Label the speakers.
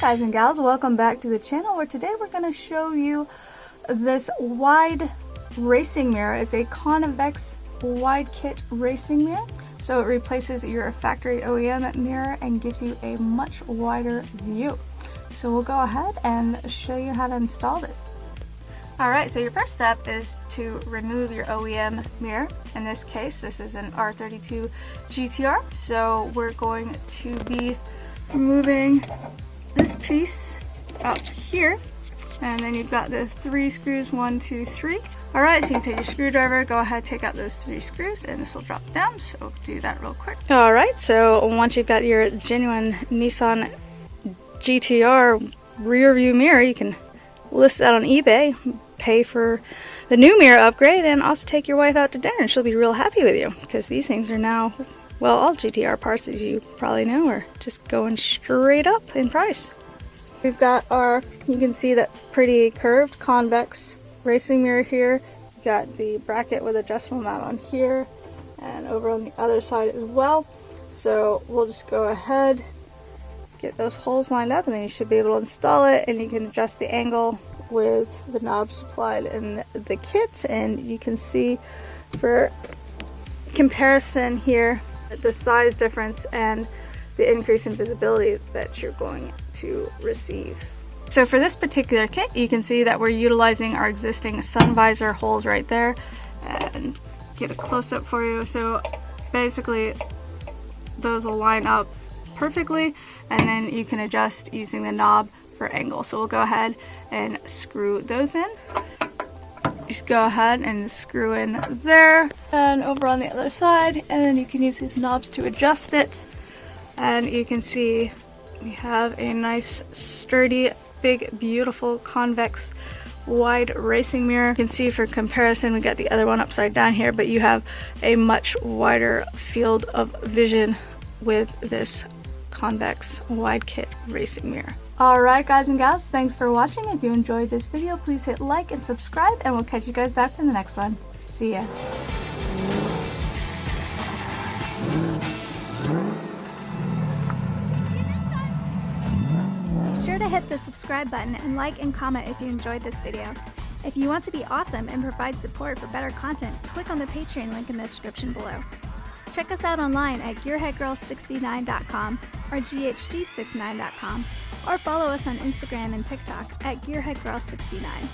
Speaker 1: guys and gals, welcome back to the channel where today we're going to show you this wide racing mirror. It's a Convex wide kit racing mirror. So it replaces your factory OEM mirror and gives you a much wider view. So we'll go ahead and show you how to install this. Alright, so your first step is to remove your OEM mirror. In this case, this is an R32 GTR. So we're going to be removing this piece up here. And then you've got the 3 screws, 1, 2, 3. Alright, so you can take your screwdriver, go ahead, take out those 3 screws, and this will drop down. So we'll do that real quick. Alright, so once you've got your genuine Nissan GTR rear view mirror, you can list that on eBay, pay for the new mirror upgrade, and also take your wife out to dinner and she'll be real happy with you, because these things are now, well, all GTR parts, as you probably know, are just going straight up in price. We've got our, you can see that's pretty curved convex racing mirror here. You've got the bracket with adjustable mount on here and over on the other side as well. So we'll just go ahead, get those holes lined up, and then you should be able to install it, and you can adjust the angle with the knobs supplied in the kit. And you can see for comparison here the size difference and the increase in visibility that you're going to receive. So for this particular kit, you can see that we're utilizing our existing sun visor holes right there, and get a close-up for you. So basically those will line up perfectly, and then you can adjust using the knob for angle. So we'll go ahead and screw those in. Just go ahead and screw in there and over on the other side, and then you can use these knobs to adjust it. And you can see we have a nice sturdy, big, beautiful convex wide racing mirror. You can see for comparison we got the other one upside down here, but you have a much wider field of vision with this convex wide kit racing mirror. Alright guys and gals, thanks for watching. If you enjoyed this video, please hit like and subscribe, and we'll catch you guys back in the next one. See ya.
Speaker 2: Be sure to hit the subscribe button and like and comment if you enjoyed this video. If you want to be awesome and provide support for better content, click on the Patreon link in the description below. Check us out online at Gearheadgirl69.com or GHG69.com, or follow us on Instagram and TikTok at Gearheadgirl69.